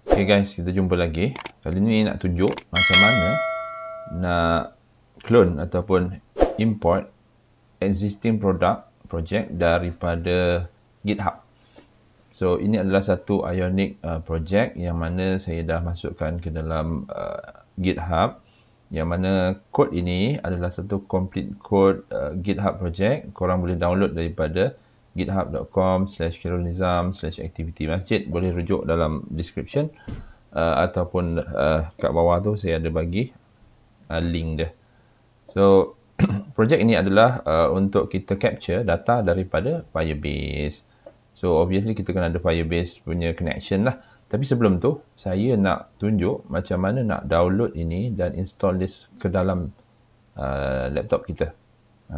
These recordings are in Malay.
Okay guys, kita jumpa lagi. Kali ni nak tunjuk macam mana nak clone ataupun import existing project daripada GitHub. So ini adalah satu Ionic project yang mana saya dah masukkan ke dalam GitHub, yang mana kod ini adalah satu complete code GitHub project. Korang boleh download daripada github.com/khairulnizam/activity-masjid. Boleh rujuk dalam description ataupun kat bawah tu saya ada bagi link dia. So projek ini adalah untuk kita capture data daripada Firebase. So obviously kita kena ada Firebase punya connection lah. Tapi sebelum tu saya nak tunjuk macam mana nak download ini dan install this ke dalam laptop kita.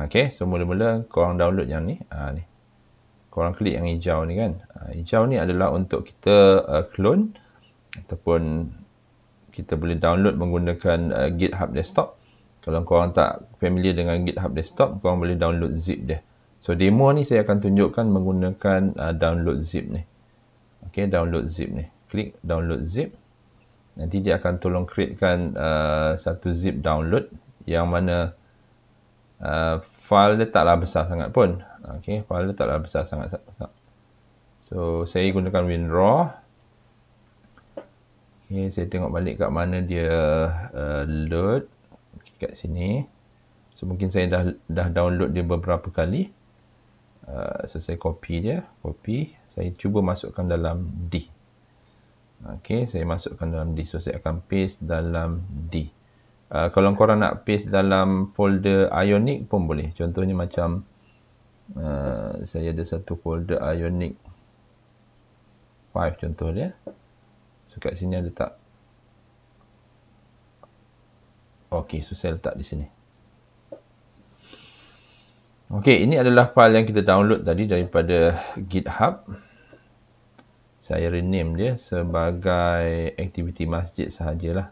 Okay, so mula-mula korang download yang ni. Ni. Korang klik yang hijau ni kan. Hijau ni adalah untuk kita clone ataupun kita boleh download menggunakan GitHub desktop. Kalau korang tak familiar dengan GitHub desktop, korang boleh download zip dia. So demo ni saya akan tunjukkan menggunakan download zip ni. Okay, download zip ni. Klik download zip. Nanti dia akan tolong createkan satu zip download yang mana file dia taklah besar sangat pun. Okay, file dia taklah besar sangat. So saya gunakan WinRAR. Okay, saya tengok balik kat mana dia load. Okay, kat sini. So mungkin saya dah download dia beberapa kali. So saya copy dia. Copy. Saya cuba masukkan dalam D. Okay, saya masukkan dalam D. So saya akan paste dalam D. Kalau korang nak paste dalam folder Ionic pun boleh. Contohnya macam saya ada satu folder Ionic 5 contoh dia. So kat sini ada tak? Okay, so saya letak di sini. Okay, ini adalah file yang kita download tadi daripada GitHub. Saya rename dia sebagai activity masjid sahajalah.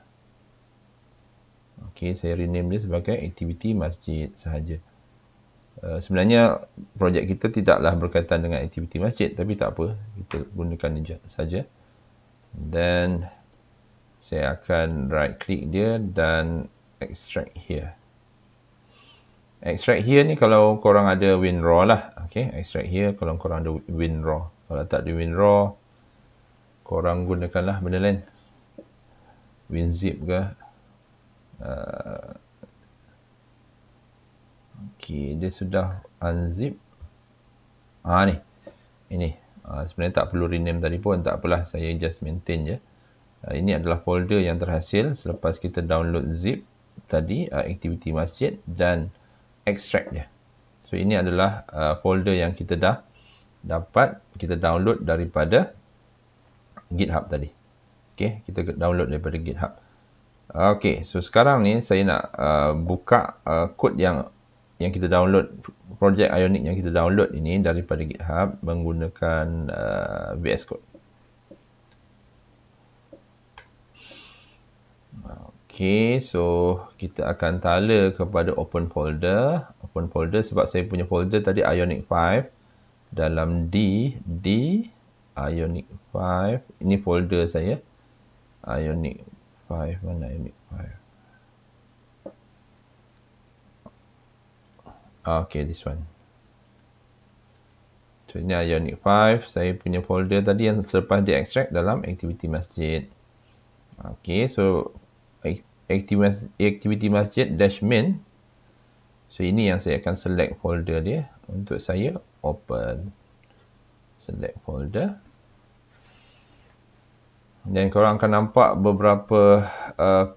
Okay, saya rename dia sebagai activity masjid sahaja. Sebenarnya projek kita tidaklah berkaitan dengan aktiviti masjid, tapi tak apa, kita gunakan ni saja. Dan saya akan right click dia dan extract here. Extract here ni kalau korang ada WinRAR lah. Okay, extract here kalau korang ada WinRAR. Kalau tak ada WinRAR, korang gunakanlah benda lain. WinZip ke. Okay, dia sudah unzip. Ni. Ini. Sebenarnya tak perlu rename tadi pun. Tak apalah. Saya just maintain je. Ini adalah folder yang terhasil selepas kita download zip tadi. Activity masjid dan extract dia. So, ini adalah folder yang kita dah dapat. Kita download daripada GitHub tadi. Okay, kita download daripada GitHub. Okay, so sekarang ni saya nak buka kod yang kita download, projek Ionic yang kita download ini daripada GitHub menggunakan VS Code. Okay, so kita akan tala kepada open folder. Open folder sebab saya punya folder tadi Ionic 5. Dalam D, Ionic 5. Ini folder saya. Ionic 5, mana Ionic 5? Okay, this one. So, ini Ionic 5. Saya punya folder tadi yang selepas dia extract dalam aktiviti masjid. Okay, so aktiviti masjid -main. So, ini yang saya akan select folder dia. Untuk saya, open. Select folder. Dan korang akan nampak beberapa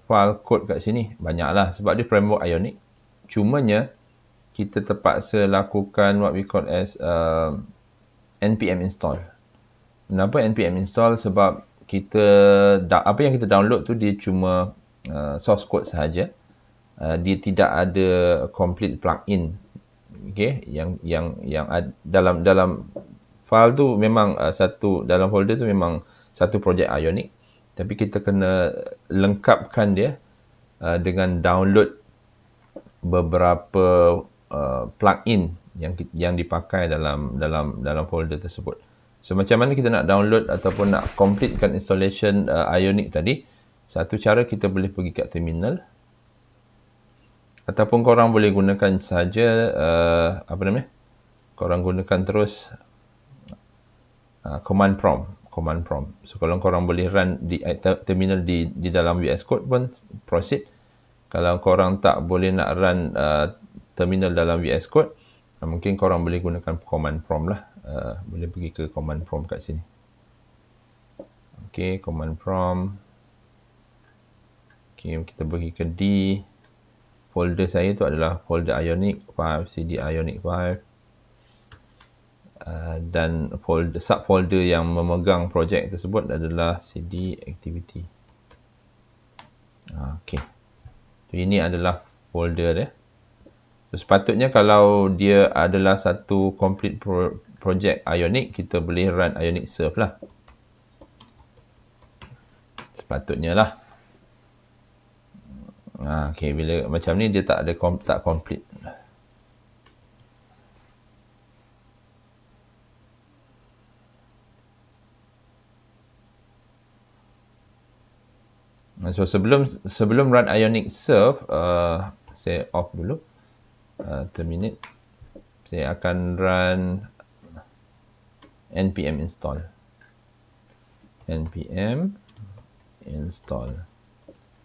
file code kat sini. Banyaklah sebab dia framework Ionic. Cumanya, kita terpaksa lakukan what we call as npm install. Kenapa npm install? Sebab apa yang kita download tu dia cuma source code sahaja. Dia tidak ada complete plugin. Okay, yang dalam file tu memang dalam folder tu memang satu projek Ionic, tapi kita kena lengkapkan dia dengan download beberapa plugin yang dipakai dalam folder tersebut. So macam mana kita nak download ataupun nak completekan installation Ionic tadi? Satu cara kita boleh pergi kat terminal. Ataupun korang boleh gunakan saja korang gunakan terus command prompt. So kalau korang boleh run di terminal di dalam VS Code pun proceed. Kalau korang tak boleh nak run terminal dalam VS Code, mungkin korang boleh gunakan command prompt lah. Boleh pergi ke command prompt kat sini. Okay, command prompt. Okay, kita pergi ke D. Folder saya tu adalah folder Ionic 5, CD Ionic 5. Dan subfolder yang memegang projek tersebut adalah CD activity. Okay. So, ini adalah folder dia. So, sepatutnya kalau dia adalah satu complete project Ionic, kita boleh run Ionic Serve lah. Sepatutnya lah. Okay, bila macam ni dia tak complete. So sebelum run Ionic Serve, saya off dulu. Terminate. Saya akan run npm install. npm install.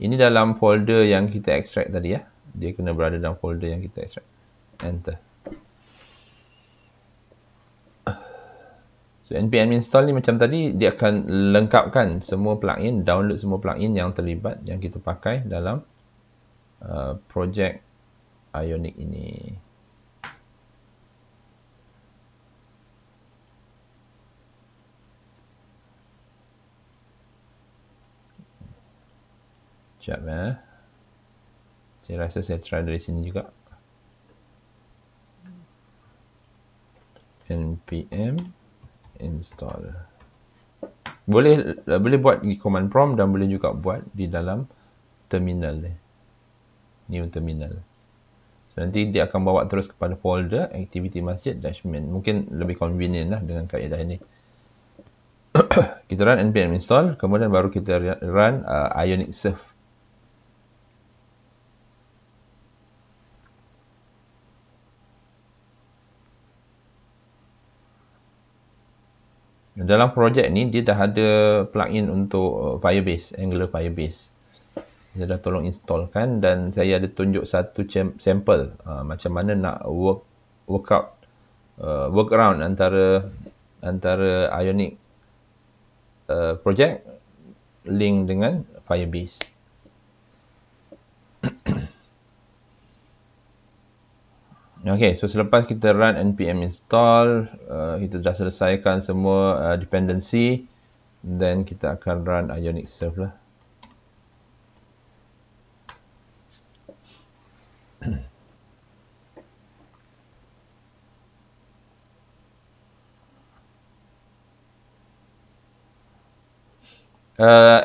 Ini dalam folder yang kita extract tadi ya. Dia kena berada dalam folder yang kita extract. Enter. So npm install ni macam tadi, dia akan lengkapkan semua plugin, download semua plugin yang terlibat yang kita pakai dalam project Ionic ini. Sekejap ya. Saya rasa saya try dari sini juga. npm install. Boleh buat di command prompt dan boleh juga buat di dalam terminal ni. New terminal. So, nanti dia akan bawa terus kepada folder activity masjid dashman. Mungkin lebih convenient lah dengan kaedah ini. Kita run npm install, kemudian baru kita run Ionic Serve. Dalam projek ni, dia dah ada plugin untuk Firebase, Angular Firebase. Saya dah tolong installkan dan saya ada tunjuk satu sampel macam mana nak workaround antara Ionic project link dengan Firebase. Okay, so selepas kita run npm install, kita dah selesaikan semua dependency, then kita akan run Ionic Serve lah.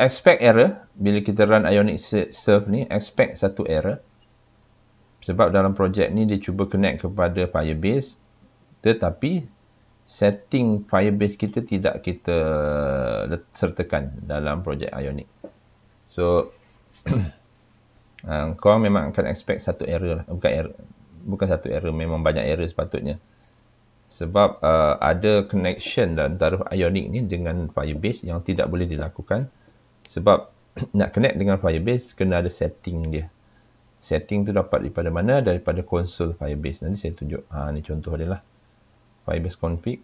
Expect error bila kita run Ionic Serve ni, expect satu error. Sebab dalam projek ni dia cuba connect kepada Firebase, tetapi setting Firebase kita tidak kita sertakan dalam projek Ionic. So kau memang akan expect satu error, bukan satu error, memang banyak error sepatutnya. Sebab ada connection antara Ionic ni dengan Firebase yang tidak boleh dilakukan. Sebab nak connect dengan Firebase kena ada setting dia. Setting tu dapat daripada mana? Daripada konsol Firebase. Nanti saya tunjuk. Ni contoh dia lah. Firebase config.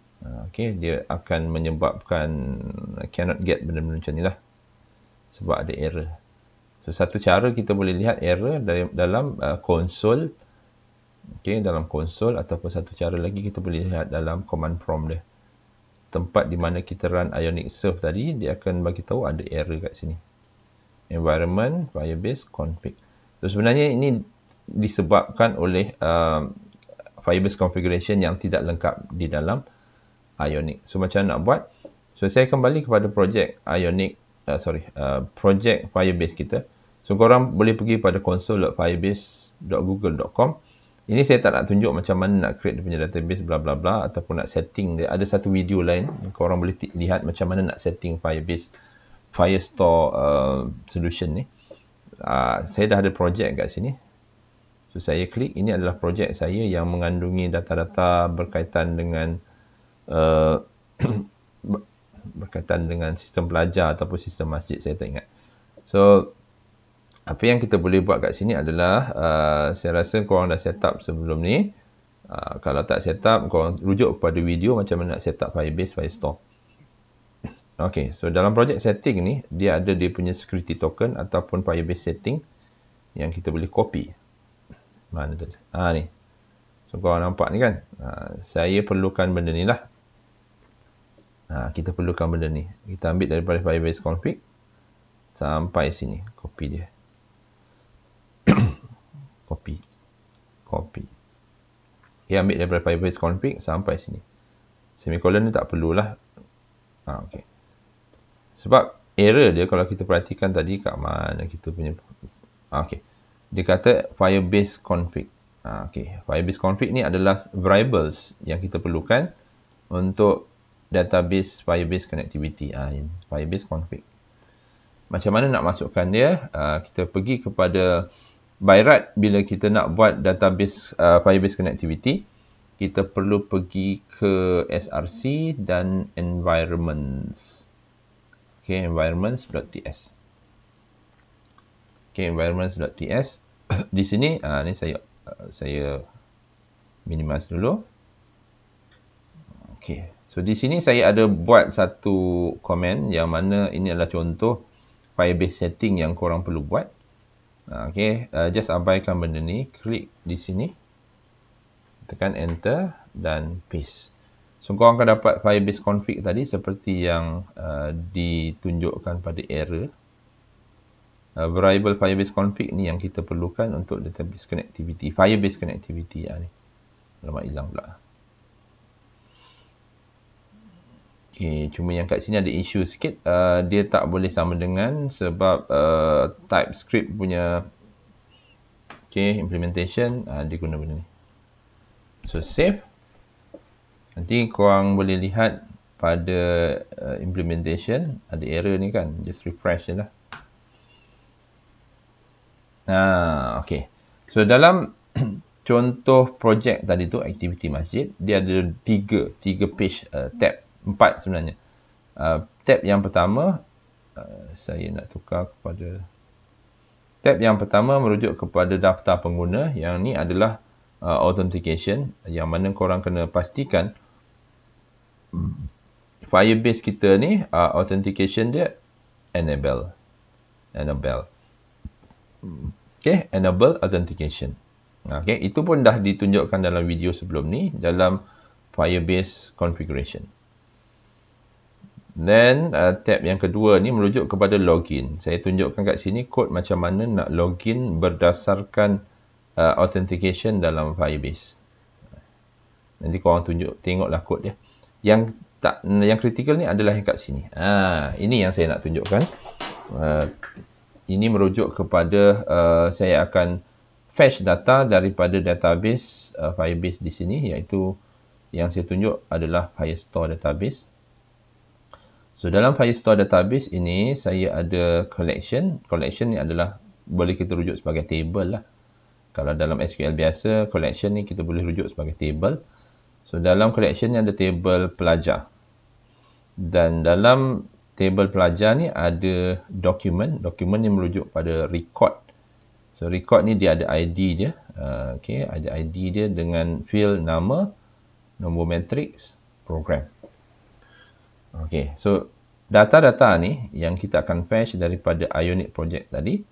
Okay, dia akan menyebabkan cannot get benda-benda macam ni lah. Sebab ada error. So, satu cara kita boleh lihat error dalam konsol. Okay, dalam konsol. Ataupun satu cara lagi kita boleh lihat dalam command prompt dia. Tempat di mana kita run Ionic Serve tadi, dia akan bagi tahu ada error kat sini. Environment, Firebase config. So, sebenarnya ini disebabkan oleh Firebase configuration yang tidak lengkap di dalam Ionic. So, macam mana nak buat? So, saya kembali kepada projek Ionic, projek Firebase kita. So, korang boleh pergi pada console.firebase.google.com. Ini saya tak nak tunjuk macam mana nak create dia punya database bla bla bla ataupun nak setting dia. Ada satu video lain yang korang boleh lihat macam mana nak setting Firebase Firestore solution ni. Saya dah ada projek kat sini. So saya klik, ini adalah projek saya yang mengandungi data-data berkaitan dengan berkaitan dengan sistem pelajar ataupun sistem masjid, saya tak ingat. So apa yang kita boleh buat kat sini adalah saya rasa korang dah set up sebelum ni. Kalau tak set up, korang rujuk kepada video macam mana nak set up Firebase Firestore. Ok, so dalam project setting ni, dia ada dia punya security token ataupun Firebase setting yang kita boleh copy. Mana tadi? Ni. So korang nampak ni kan? Saya perlukan benda ni lah. Kita perlukan benda ni. Kita ambil daripada Firebase config sampai sini. Copy dia. Copy. Okay, ambil daripada Firebase config sampai sini. Semicolon ni tak perlulah. Okay. Sebab error dia kalau kita perhatikan tadi kat mana kita punya. Okay. Dia kata Firebase config. Okay. Firebase config ni adalah variables yang kita perlukan untuk database Firebase connectivity. Firebase config. Macam mana nak masukkan dia? Kita pergi kepada by right, bila kita nak buat database Firebase connectivity, kita perlu pergi ke src dan environments. Okay, environments.ts. Okay, environments.ts. Di sini, ni saya minimize dulu. Okay, so di sini saya ada buat satu komen yang mana ini adalah contoh Firebase setting yang korang perlu buat. Okay, just abaikan benda ni, klik di sini, tekan enter dan paste. So korang akan dapat Firebase config tadi seperti yang ditunjukkan pada error. Variable Firebase config ni yang kita perlukan untuk database connectivity, Firebase connectivity ni. Alamak, hilang pula. Okay, cuma yang kat sini ada isu sikit. Dia tak boleh sama dengan sebab TypeScript punya implementation dia guna benda ni. So save. Nanti korang boleh lihat pada implementation ada error ni kan. Just refresh je lah. Okay. So dalam contoh projek tadi tu, activity masjid, dia ada tiga page tab. 4 sebenarnya. Tab yang pertama, saya nak tukar kepada tab yang pertama merujuk kepada daftar pengguna. Yang ni adalah authentication, yang mana korang kena pastikan Firebase kita ni authentication dia enable. Okay, enable authentication. Okay, itu pun dah ditunjukkan dalam video sebelum ni dalam Firebase configuration. Then tab yang kedua ni merujuk kepada login. Saya tunjukkan kat sini kod macam mana nak login berdasarkan authentication dalam Firebase. Nanti korang tengoklah kod dia. Yang kritikal ni adalah yang kat sini. Ini yang saya nak tunjukkan. Ini merujuk kepada saya akan fetch data daripada database Firebase di sini, iaitu yang saya tunjuk adalah Firestore database. So dalam Firestore database ini saya ada collection. Collection ni adalah boleh kita rujuk sebagai table lah. Kalau dalam SQL biasa, collection ni kita boleh rujuk sebagai table. So dalam collection ni ada table pelajar. Dan dalam table pelajar ni ada document. Document ni merujuk pada record. So record ni dia ada ID dia. Okay, ada ID dia dengan field nama, nombor matrix, program. Okay, so data-data ni yang kita akan fetch daripada Ionic project tadi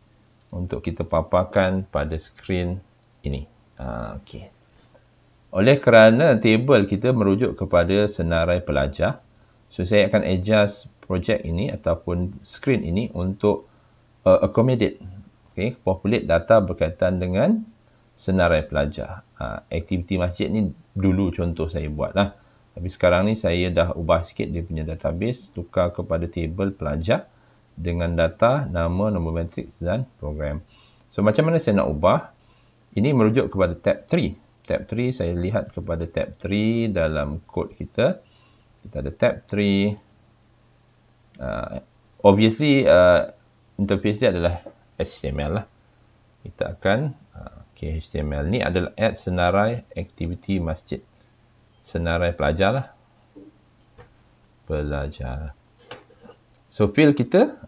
untuk kita paparkan pada skrin ini. Okay. Oleh kerana table kita merujuk kepada senarai pelajar, so saya akan adjust project ini ataupun skrin ini untuk accommodate, okay, populate data berkaitan dengan senarai pelajar. Aktiviti masjid ni dulu contoh saya buat lah. Tapi sekarang ni saya dah ubah sikit dia punya database, tukar kepada table pelajar dengan data, nama, nombor matrix dan program. So macam mana saya nak ubah? Ini merujuk kepada tab 3. tab 3, saya lihat kepada tab 3 dalam kod kita. Kita ada tab 3. Obviously, interface dia adalah HTML lah. Kita akan, HTML ni adalah add senarai aktiviti masjid. Senarai pelajar lah. Pelajar. So, field kita,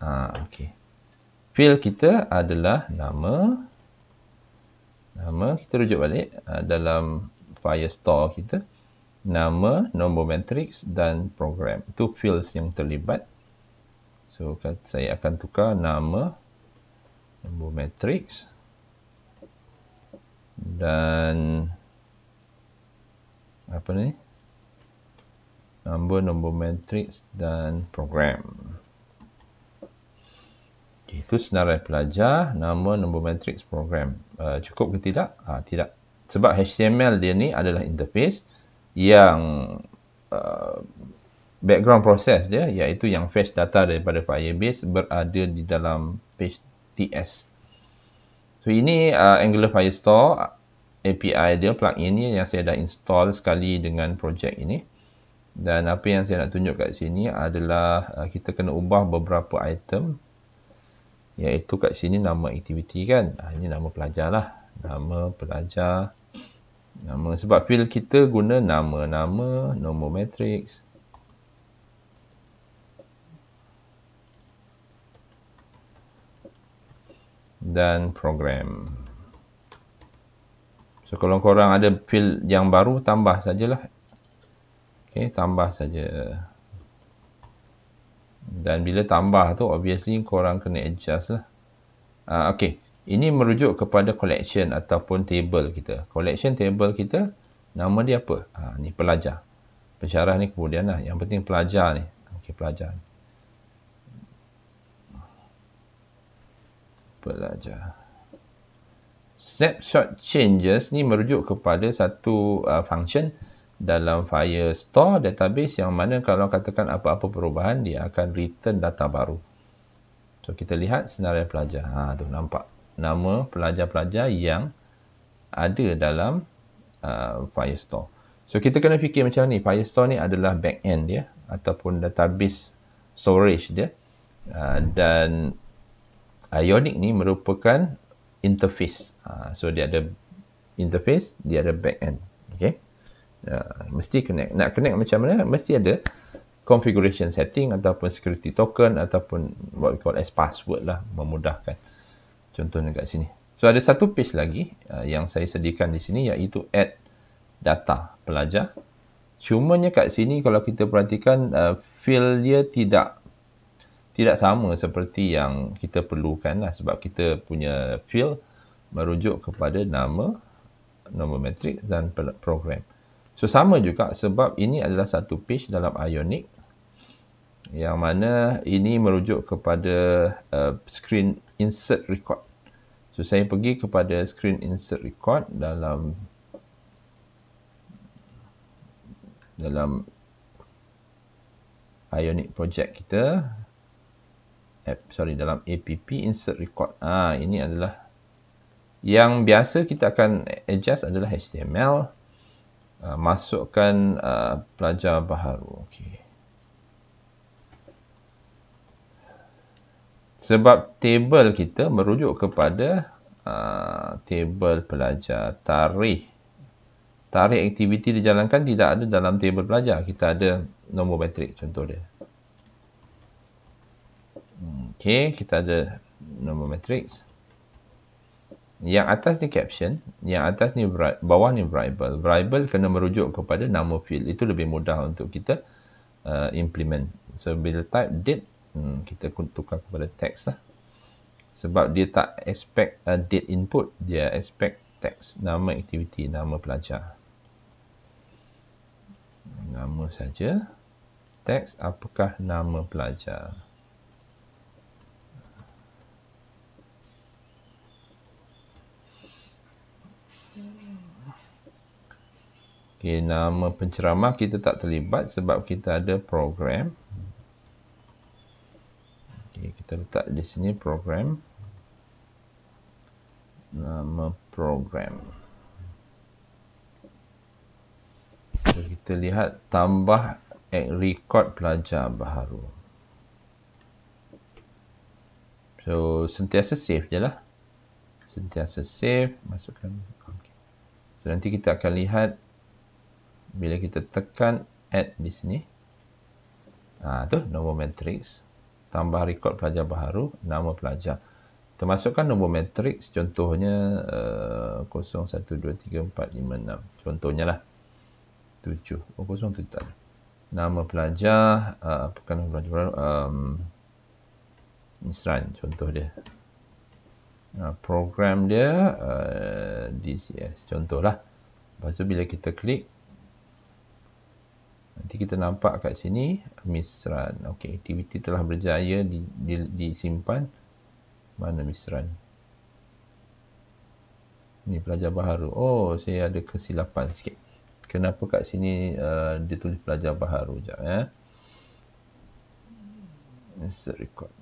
field kita adalah nama. Nama, kita rujuk balik dalam Firestore kita. Nama, nombor matriks dan program. Itu fields yang terlibat. So, saya akan tukar nama, nombor matriks dan apa ni? Nombor matriks dan program. Okay, itu senarai pelajar, nama, nombor matriks, program. Cukup ke tidak? Tidak. Sebab HTML dia ni adalah interface yang background process dia, iaitu yang fetch data daripada Firebase berada di dalam page TS. So, ini Angular Firestore API dia, plugin ni yang saya dah install sekali dengan projek ini. Dan apa yang saya nak tunjuk kat sini adalah kita kena ubah beberapa item, iaitu kat sini nama aktiviti kan. Ini nama pelajar lah. Nama pelajar. Nama, sebab field kita guna nama, nombor matriks. Dan program. So, kalau korang ada field yang baru, tambah sajalah. Okay, tambah saja. Dan bila tambah tu, obviously korang kena adjust lah. Okay, ini merujuk kepada collection ataupun table kita. Collection table kita, nama dia apa? Ni pelajar. Pensyarah ni kemudian lah. Yang penting pelajar ni. Okay, pelajar. Pelajar. Snapshot changes ni merujuk kepada satu function dalam Firestore database yang mana kalau katakan apa-apa perubahan, dia akan return data baru. So, kita lihat senarai pelajar. Tu nampak. Nama pelajar-pelajar yang ada dalam Firestore. So, kita kena fikir macam ni. Firestore ni adalah back-end dia ataupun database storage dia. Dan Ionic ni merupakan interface. So, dia ada interface, dia ada back-end. Okay. Mesti connect. Nak connect macam mana? Mesti ada configuration setting ataupun security token ataupun what we call as password lah, memudahkan. Contohnya kat sini. So, ada satu page lagi yang saya sediakan di sini, iaitu add data pelajar. Cumanya kat sini kalau kita perhatikan field dia tidak sama seperti yang kita perlukan lah, sebab kita punya field merujuk kepada nama, nombor matrik dan program. So, sama juga sebab ini adalah satu page dalam Ionic yang mana ini merujuk kepada screen insert record. So, saya pergi kepada screen insert record dalam Ionic project kita. Dalam app insert record. Ini adalah yang biasa kita akan adjust adalah HTML. Masukkan pelajar baharu. Okay. Sebab table kita merujuk kepada table pelajar. Tarikh aktiviti dijalankan tidak ada dalam table pelajar. Kita ada nombor matrik contoh dia. Okay, kita ada nombor matriks. Yang atas ni caption, yang atas ni bawah ni variable. Variable kena merujuk kepada nama field. Itu lebih mudah untuk kita implement. So, bila type date, kita tukar kepada text lah. Sebab dia tak expect date input, dia expect text. Nama aktiviti, nama pelajar. Nama saja. Text, apakah nama pelajar? Okay, nama penceramah kita tak terlibat sebab kita ada program. Okay, kita letak di sini program. Nama program. Kita lihat tambah record pelajar baharu. So, sentiasa save je lah. Sentiasa save, masukkan. Okay. So, nanti kita akan lihat bila kita tekan add di sini. Tu nombor matriks. Tambah rekod pelajar baharu, nama pelajar. Kita masukkan nombor matriks, contohnya 0, 1, 2, 3, 4, 5, 6. Contohnya lah. 7. Oh, 0 tu tak. Nama pelajar, apakah nama pelajar baru? Misran, contoh dia. Program dia DCS, contohlah. Lepas tu bila kita klik, nanti kita nampak kat sini Misran. Okey, aktiviti telah berjaya disimpan. Mana Misran? Ni pelajar baharu. Oh, saya ada kesilapan sikit. Kenapa kat sini dia tulis pelajar baharu? Sekejap ya. Insert record.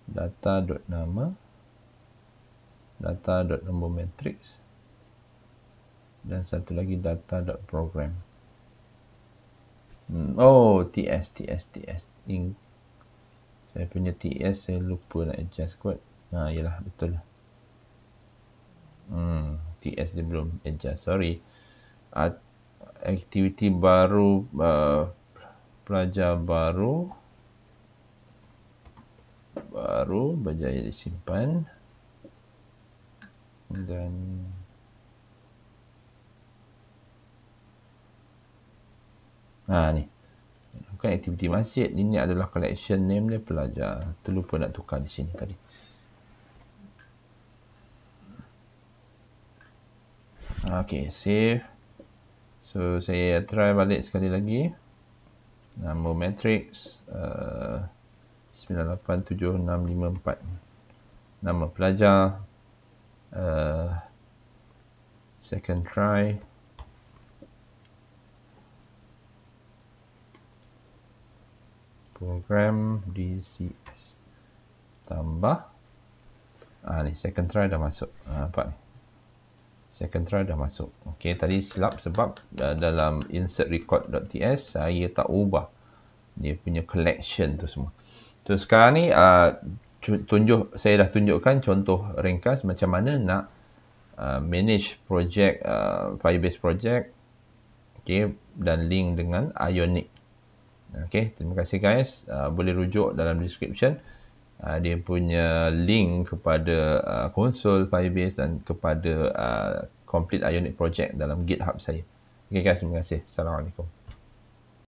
Data.nama, data.nombor matriks, dan satu lagi data.program. Oh, TS. Saya punya TS saya lupa nak adjust kot. Yalah, betul lah. TS dia belum adjust, sorry. Aktiviti baru, pelajar baru berjaya disimpan. Dan ni bukan aktiviti masjid, ini adalah collection name dia pelajar. Terlupa nak tukar di sini tadi. Okey, save. So saya try balik sekali lagi. Nama matrix 987654. Nama pelajar, second try. Program DCS. Tambah. Ni second try dah masuk. Nampak ni. Second try dah masuk. Okey, tadi silap sebab dalam insert record.ts saya tak ubah dia punya collection tu semua. So sekarang ni saya dah tunjukkan contoh ringkas macam mana nak manage project, Firebase project, okay, dan link dengan Ionic. Okay, terima kasih guys. Boleh rujuk dalam description. Dia punya link kepada konsol Firebase dan kepada complete Ionic project dalam GitHub saya. Okay guys, terima kasih. Assalamualaikum.